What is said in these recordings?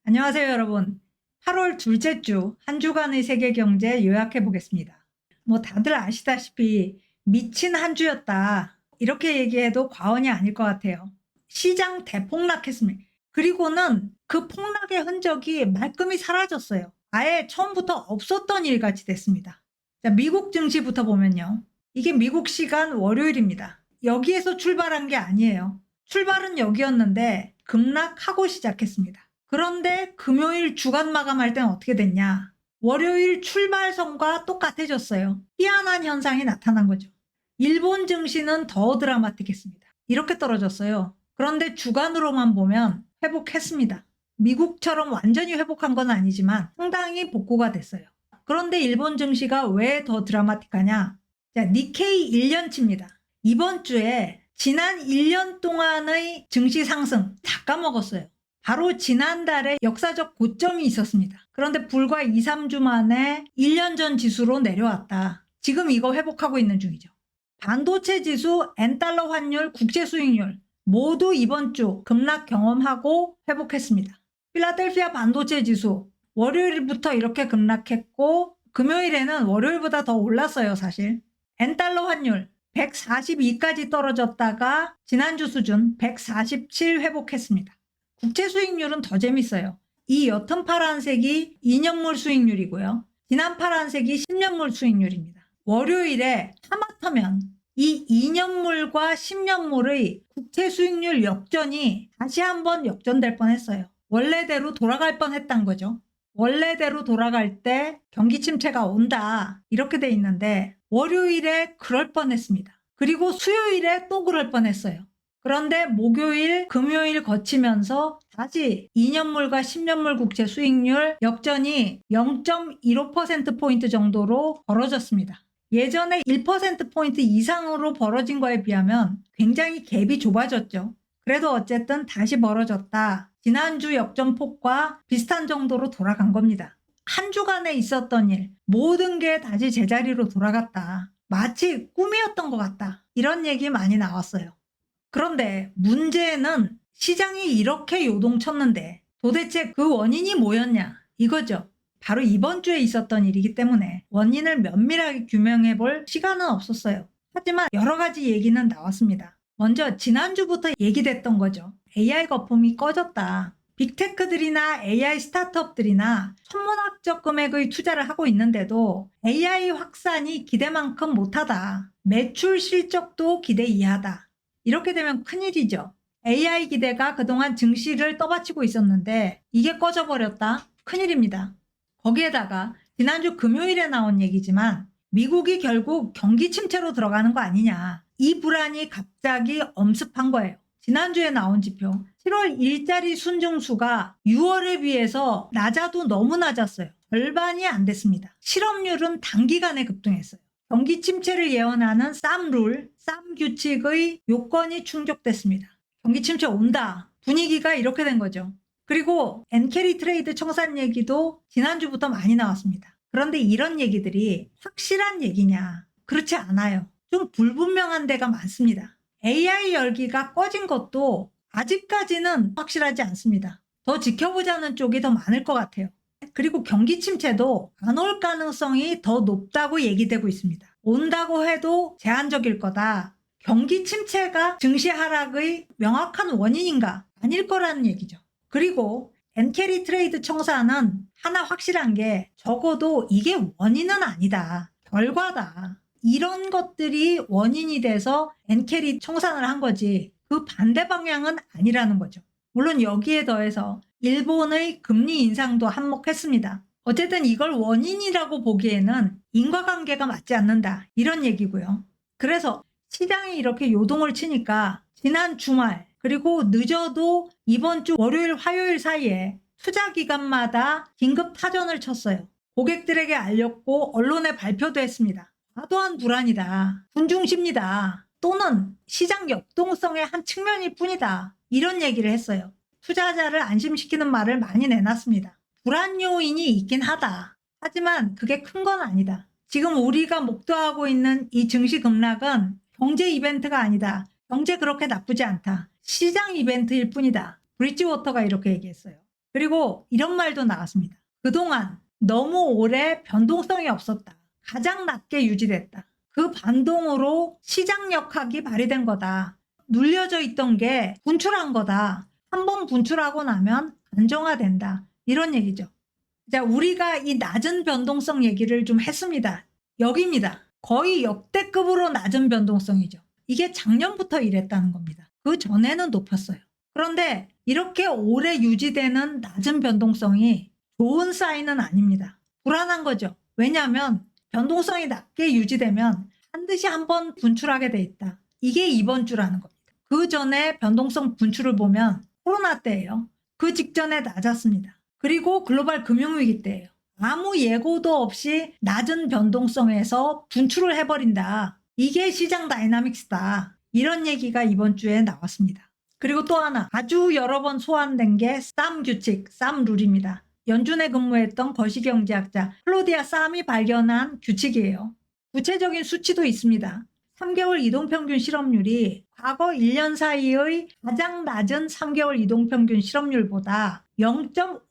안녕하세요, 여러분. 8월 둘째 주 한 주간의 세계 경제 요약해 보겠습니다. 다들 아시다시피 미친 한 주였다. 이렇게 얘기해도 과언이 아닐 것 같아요. 시장 대폭락했습니다. 그리고는 그 폭락의 흔적이 말끔히 사라졌어요. 아예 처음부터 없었던 일 같이 됐습니다. 자, 미국 증시부터 보면요. 이게 미국 시간 월요일입니다. 여기에서 출발한 게 아니에요. 출발은 여기였는데 급락하고 시작했습니다. 그런데 금요일 주간 마감할 땐 어떻게 됐냐? 월요일 출발선과 똑같아졌어요. 희한한 현상이 나타난 거죠. 일본 증시는 더 드라마틱했습니다. 이렇게 떨어졌어요. 그런데 주간으로만 보면 회복했습니다. 미국처럼 완전히 회복한 건 아니지만 상당히 복구가 됐어요. 그런데 일본 증시가 왜 더 드라마틱하냐? 자, 니케이 1년치입니다. 이번 주에 지난 1년 동안의 증시 상승 다 까먹었어요. 바로 지난달에 역사적 고점이 있었습니다. 그런데 불과 2, 3주 만에 1년 전 지수로 내려왔다. 지금 이거 회복하고 있는 중이죠. 반도체 지수, 엔달러 환율, 국제 수익률 모두 이번 주 급락 경험하고 회복했습니다. 필라델피아 반도체 지수 월요일부터 이렇게 급락했고 금요일에는 월요일보다 더 올랐어요, 사실. 엔달러 환율 142까지 떨어졌다가 지난주 수준 147 회복했습니다. 국채 수익률은 더 재밌어요. 이 옅은 파란색이 2년물 수익률이고요. 진한 파란색이 10년물 수익률입니다. 월요일에 하마터면 이 2년물과 10년물의 국채 수익률 역전이 다시 한번 역전될 뻔했어요. 원래대로 돌아갈 뻔했단 거죠. 원래대로 돌아갈 때 경기 침체가 온다 이렇게 돼 있는데 월요일에 그럴 뻔했습니다. 그리고 수요일에 또 그럴 뻔했어요. 그런데 목요일, 금요일 거치면서 다시 2년물과 10년물 국채 수익률 역전이 0.15%포인트 정도로 벌어졌습니다. 예전에 1%포인트 이상으로 벌어진 거에 비하면 굉장히 갭이 좁아졌죠. 그래도 어쨌든 다시 벌어졌다. 지난주 역전폭과 비슷한 정도로 돌아간 겁니다. 한 주간에 있었던 일, 모든 게 다시 제자리로 돌아갔다. 마치 꿈이었던 것 같다. 이런 얘기 많이 나왔어요. 그런데 문제는 시장이 이렇게 요동쳤는데 도대체 그 원인이 뭐였냐 이거죠. 바로 이번 주에 있었던 일이기 때문에 원인을 면밀하게 규명해 볼 시간은 없었어요. 하지만 여러 가지 얘기는 나왔습니다. 먼저 지난주부터 얘기됐던 거죠. AI 거품이 꺼졌다. 빅테크들이나 AI 스타트업들이나 천문학적 금액의 투자를 하고 있는데도 AI 확산이 기대만큼 못하다. 매출 실적도 기대 이하다. 이렇게 되면 큰일이죠. AI 기대가 그동안 증시를 떠받치고 있었는데 이게 꺼져버렸다? 큰일입니다. 거기에다가 지난주 금요일에 나온 얘기지만 미국이 결국 경기 침체로 들어가는 거 아니냐. 이 불안이 갑자기 엄습한 거예요. 지난주에 나온 지표 7월 일자리 순증수가 6월에 비해서 낮아도 너무 낮았어요. 절반이 안 됐습니다. 실업률은 단기간에 급등했어요. 경기 침체를 예언하는 쌈룰, 쌈규칙의 요건이 충족됐습니다. 경기 침체 온다. 분위기가 이렇게 된 거죠. 그리고 엔캐리 트레이드 청산 얘기도 지난주부터 많이 나왔습니다. 그런데 이런 얘기들이 확실한 얘기냐? 그렇지 않아요. 좀 불분명한 데가 많습니다. AI 열기가 꺼진 것도 아직까지는 확실하지 않습니다. 더 지켜보자는 쪽이 더 많을 것 같아요. 그리고 경기 침체도 안 올 가능성이 더 높다고 얘기되고 있습니다. 온다고 해도 제한적일 거다. 경기 침체가 증시 하락의 명확한 원인인가? 아닐 거라는 얘기죠. 그리고 엔캐리 트레이드 청사는 하나 확실한 게 적어도 이게 원인은 아니다. 결과다. 이런 것들이 원인이 돼서 엔캐리 청산을 한 거지 그 반대 방향은 아니라는 거죠. 물론 여기에 더해서 일본의 금리 인상도 한몫했습니다. 어쨌든 이걸 원인이라고 보기에는 인과관계가 맞지 않는다. 이런 얘기고요. 그래서 시장이 이렇게 요동을 치니까 지난 주말 그리고 늦어도 이번 주 월요일 화요일 사이에 투자 기관마다 긴급 타전을 쳤어요. 고객들에게 알렸고 언론에 발표도 했습니다. 과도한 불안이다. 군중심리다. 또는 시장 역동성의 한 측면일 뿐이다. 이런 얘기를 했어요. 투자자를 안심시키는 말을 많이 내놨습니다. 불안 요인이 있긴 하다. 하지만 그게 큰 건 아니다. 지금 우리가 목도하고 있는 이 증시 급락은 경제 이벤트가 아니다. 경제 그렇게 나쁘지 않다. 시장 이벤트일 뿐이다. 브리지워터가 이렇게 얘기했어요. 그리고 이런 말도 나왔습니다. 그동안 너무 오래 변동성이 없었다. 가장 낮게 유지됐다. 그 반동으로 시장역학이 발휘된 거다. 눌려져 있던 게 분출한 거다. 한번 분출하고 나면 안정화된다. 이런 얘기죠. 자, 우리가 이 낮은 변동성 얘기를 좀 했습니다. 여기입니다. 거의 역대급으로 낮은 변동성이죠. 이게 작년부터 이랬다는 겁니다. 그 전에는 높았어요. 그런데 이렇게 오래 유지되는 낮은 변동성이 좋은 사인은 아닙니다. 불안한 거죠. 왜냐하면 변동성이 낮게 유지되면 반드시 한번 분출하게 돼 있다. 이게 이번 주라는 겁니다. 그 전에 변동성 분출을 보면 코로나 때예요. 그 직전에 낮았습니다. 그리고 글로벌 금융위기 때예요. 아무 예고도 없이 낮은 변동성에서 분출을 해버린다. 이게 시장 다이나믹스다. 이런 얘기가 이번 주에 나왔습니다. 그리고 또 하나 아주 여러 번 소환된 게 쌈 규칙, 쌈 룰입니다. 연준에 근무했던 거시경제학자 클로디아 쌈이 발견한 규칙이에요. 구체적인 수치도 있습니다. 3개월 이동평균 실업률이 과거 1년 사이의 가장 낮은 3개월 이동평균 실업률보다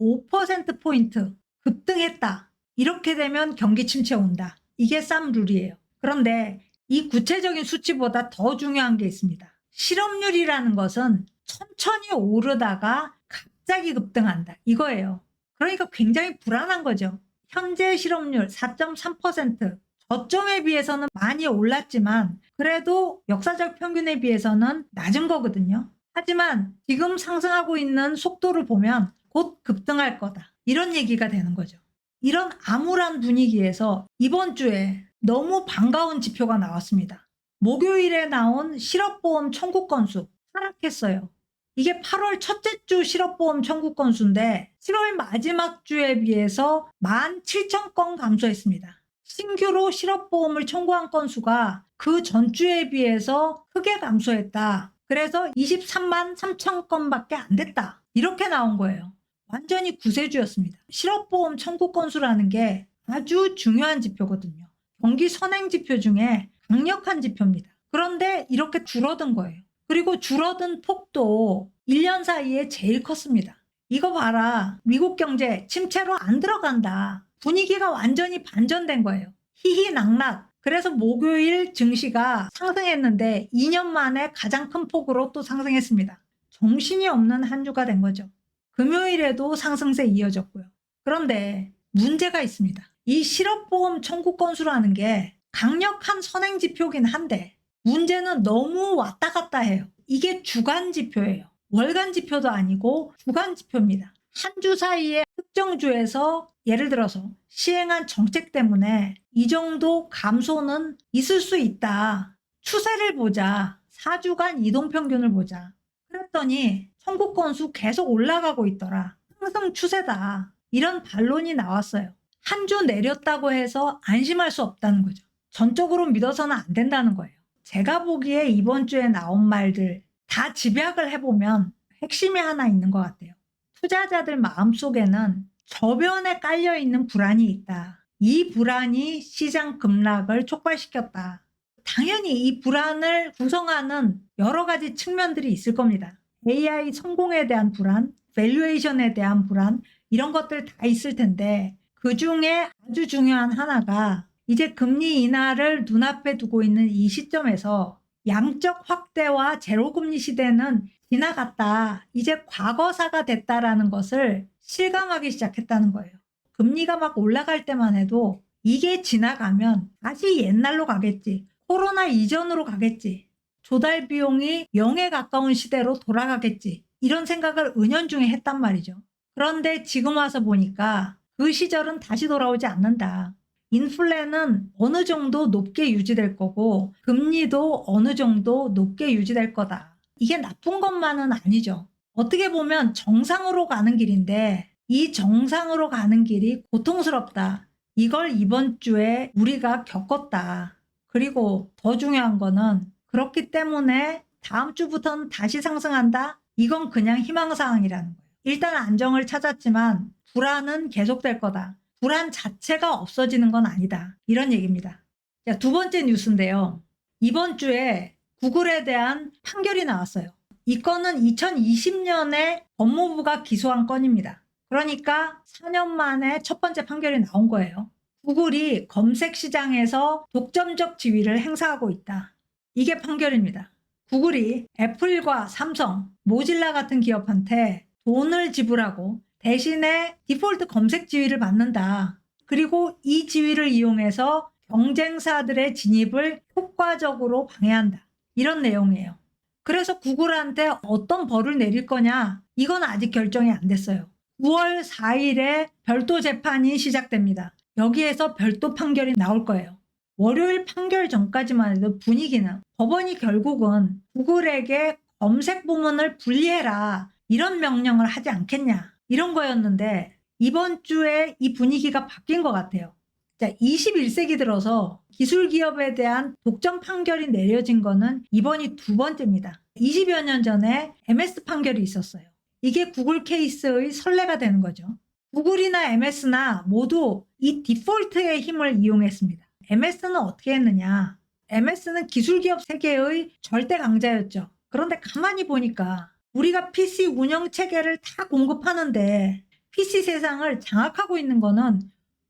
0.5%포인트 급등했다. 이렇게 되면 경기 침체 온다. 이게 쌈 룰이에요. 그런데 이 구체적인 수치보다 더 중요한 게 있습니다. 실업률이라는 것은 천천히 오르다가 갑자기 급등한다. 이거예요. 그러니까 굉장히 불안한 거죠. 현재 실업률 4.3%. 저점에 비해서는 많이 올랐지만 그래도 역사적 평균에 비해서는 낮은 거거든요. 하지만 지금 상승하고 있는 속도를 보면 곧 급등할 거다. 이런 얘기가 되는 거죠. 이런 암울한 분위기에서 이번 주에 너무 반가운 지표가 나왔습니다. 목요일에 나온 실업보험 청구 건수 하락했어요. 이게 8월 첫째 주 실업보험 청구 건수인데 7월 마지막 주에 비해서 17,000건 감소했습니다. 신규로 실업보험을 청구한 건수가 그 전주에 비해서 크게 감소했다. 그래서 23만 3천 건밖에 안 됐다. 이렇게 나온 거예요. 완전히 구세주였습니다. 실업보험 청구 건수라는 게 아주 중요한 지표거든요. 경기 선행 지표 중에 강력한 지표입니다. 그런데 이렇게 줄어든 거예요. 그리고 줄어든 폭도 1년 사이에 제일 컸습니다. 이거 봐라. 미국 경제 침체로 안 들어간다. 분위기가 완전히 반전된 거예요. 희희낙낙. 그래서 목요일 증시가 상승했는데 2년 만에 가장 큰 폭으로 또 상승했습니다. 정신이 없는 한 주가 된 거죠. 금요일에도 상승세 이어졌고요. 그런데 문제가 있습니다. 이 실업보험 청구 건수라는 게 강력한 선행지표긴 한데 문제는 너무 왔다 갔다 해요. 이게 주간 지표예요. 월간 지표도 아니고 주간 지표입니다. 한 주 사이에 특정 주에서 예를 들어서 시행한 정책 때문에 이 정도 감소는 있을 수 있다. 추세를 보자. 4주간 이동평균을 보자. 그랬더니 청구 건수 계속 올라가고 있더라. 상승 추세다. 이런 반론이 나왔어요. 한 주 내렸다고 해서 안심할 수 없다는 거죠. 전적으로 믿어서는 안 된다는 거예요. 제가 보기에 이번 주에 나온 말들 다 집약을 해보면 핵심이 하나 있는 것 같아요. 투자자들 마음속에는 저변에 깔려있는 불안이 있다. 이 불안이 시장 급락을 촉발시켰다. 당연히 이 불안을 구성하는 여러 가지 측면들이 있을 겁니다. AI 성공에 대한 불안, 밸류에이션에 대한 불안, 이런 것들 다 있을 텐데 그 중에 아주 중요한 하나가 이제 금리 인하를 눈앞에 두고 있는 이 시점에서 양적 확대와 제로금리 시대는 지나갔다. 이제 과거사가 됐다라는 것을 실감하기 시작했다는 거예요. 금리가 막 올라갈 때만 해도 이게 지나가면 다시 옛날로 가겠지. 코로나 이전으로 가겠지. 조달 비용이 0에 가까운 시대로 돌아가겠지. 이런 생각을 은연중에 했단 말이죠. 그런데 지금 와서 보니까 그 시절은 다시 돌아오지 않는다. 인플레는 어느 정도 높게 유지될 거고 금리도 어느 정도 높게 유지될 거다. 이게 나쁜 것만은 아니죠. 어떻게 보면 정상으로 가는 길인데 이 정상으로 가는 길이 고통스럽다. 이걸 이번 주에 우리가 겪었다. 그리고 더 중요한 거는 그렇기 때문에 다음 주부터는 다시 상승한다? 이건 그냥 희망사항이라는 거예요. 일단 안정을 찾았지만 불안은 계속될 거다. 불안 자체가 없어지는 건 아니다. 이런 얘기입니다. 자, 두 번째 뉴스인데요. 이번 주에 구글에 대한 판결이 나왔어요. 이 건은 2020년에 법무부가 기소한 건입니다. 그러니까 4년 만에 첫 번째 판결이 나온 거예요. 구글이 검색 시장에서 독점적 지위를 행사하고 있다. 이게 판결입니다. 구글이 애플과 삼성, 모질라 같은 기업한테 돈을 지불하고 대신에 디폴트 검색 지위를 받는다. 그리고 이 지위를 이용해서 경쟁사들의 진입을 효과적으로 방해한다. 이런 내용이에요. 그래서 구글한테 어떤 벌을 내릴 거냐? 이건 아직 결정이 안 됐어요. 9월 4일에 별도 재판이 시작됩니다. 여기에서 별도 판결이 나올 거예요. 월요일 판결 전까지만 해도 분위기는 법원이 결국은 구글에게 검색 부문을 분리해라 이런 명령을 하지 않겠냐 이런 거였는데 이번 주에 이 분위기가 바뀐 것 같아요. 자, 21세기 들어서 기술 기업에 대한 독점 판결이 내려진 거는 이번이 두 번째입니다. 20여 년 전에 MS 판결이 있었어요. 이게 구글 케이스의 선례가 되는 거죠. 구글이나 MS나 모두 이 디폴트의 힘을 이용했습니다. MS는 어떻게 했느냐? MS는 기술기업 세계의 절대 강자였죠. 그런데 가만히 보니까 우리가 PC 운영 체계를 다 공급하는데 PC 세상을 장악하고 있는 거는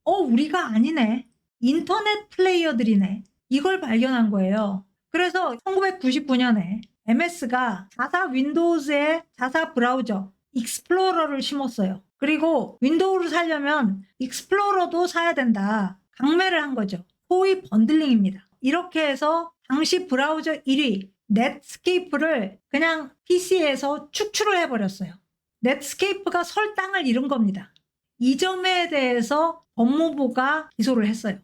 우리가 아니네. 인터넷 플레이어들이네. 이걸 발견한 거예요. 그래서 1999년에 MS가 자사 윈도우즈에 자사 브라우저 익스플로러를 심었어요. 그리고 윈도우를 사려면 익스플로러도 사야 된다. 강매를 한 거죠. 소위 번들링입니다. 이렇게 해서 당시 브라우저 1위 넷스케이프를 그냥 PC에서 축출을 해버렸어요. 넷스케이프가 설 땅을 잃은 겁니다. 이 점에 대해서 법무부가 기소를 했어요.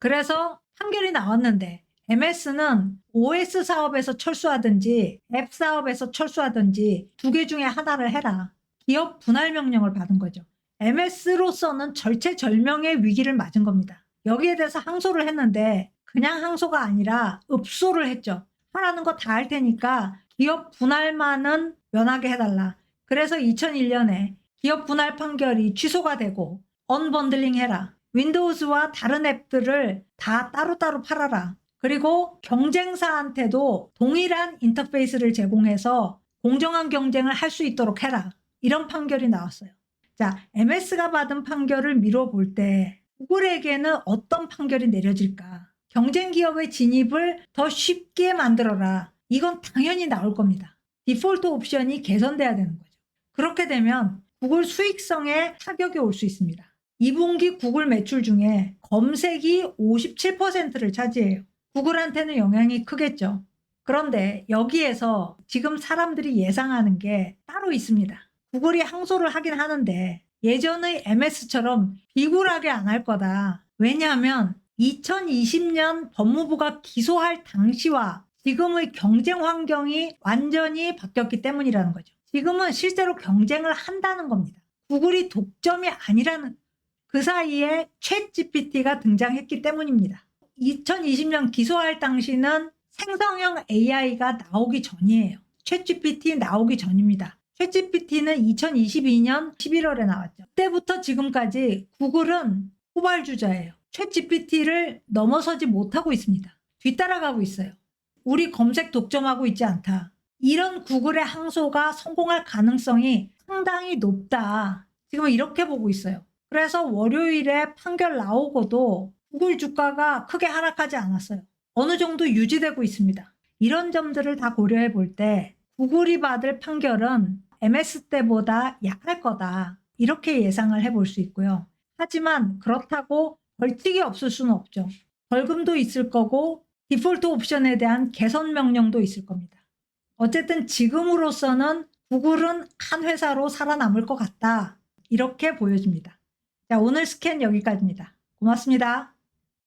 그래서 판결이 나왔는데 MS는 OS 사업에서 철수하든지 앱 사업에서 철수하든지 두 개 중에 하나를 해라. 기업 분할 명령을 받은 거죠. MS로서는 절체절명의 위기를 맞은 겁니다. 여기에 대해서 항소를 했는데 그냥 항소가 아니라 읍소를 했죠. 하라는 거 다 할 테니까 기업 분할만은 면하게 해달라. 그래서 2001년에 기업 분할 판결이 취소가 되고 언번들링 해라. 윈도우즈와 다른 앱들을 다 따로따로 팔아라. 그리고 경쟁사한테도 동일한 인터페이스를 제공해서 공정한 경쟁을 할 수 있도록 해라. 이런 판결이 나왔어요. 자, MS가 받은 판결을 미뤄볼 때 구글에게는 어떤 판결이 내려질까? 경쟁 기업의 진입을 더 쉽게 만들어라. 이건 당연히 나올 겁니다. 디폴트 옵션이 개선돼야 되는 거죠. 그렇게 되면 구글 수익성에 타격이 올 수 있습니다. 2분기 구글 매출 중에 검색이 57%를 차지해요. 구글한테는 영향이 크겠죠. 그런데 여기에서 지금 사람들이 예상하는 게 따로 있습니다. 구글이 항소를 하긴 하는데 예전의 MS처럼 비굴하게 안 할 거다. 왜냐하면 2020년 법무부가 기소할 당시와 지금의 경쟁 환경이 완전히 바뀌었기 때문이라는 거죠. 지금은 실제로 경쟁을 한다는 겁니다. 구글이 독점이 아니라는 그 사이에 챗GPT가 등장했기 때문입니다. 2020년 기소할 당시는 생성형 AI가 나오기 전이에요. 챗GPT 나오기 전입니다. 챗GPT는 2022년 11월에 나왔죠. 그때부터 지금까지 구글은 후발주자예요. 챗GPT를 넘어서지 못하고 있습니다. 뒤따라가고 있어요. 우리 검색 독점하고 있지 않다. 이런 구글의 항소가 성공할 가능성이 상당히 높다. 지금 이렇게 보고 있어요. 그래서 월요일에 판결 나오고도 구글 주가가 크게 하락하지 않았어요. 어느 정도 유지되고 있습니다. 이런 점들을 다 고려해 볼 때 구글이 받을 판결은 MS 때보다 약할 거다. 이렇게 예상을 해볼 수 있고요. 하지만 그렇다고 벌칙이 없을 수는 없죠. 벌금도 있을 거고 디폴트 옵션에 대한 개선 명령도 있을 겁니다. 어쨌든 지금으로서는 구글은 한 회사로 살아남을 것 같다. 이렇게 보여집니다. 자, 오늘 스캔 여기까지입니다. 고맙습니다.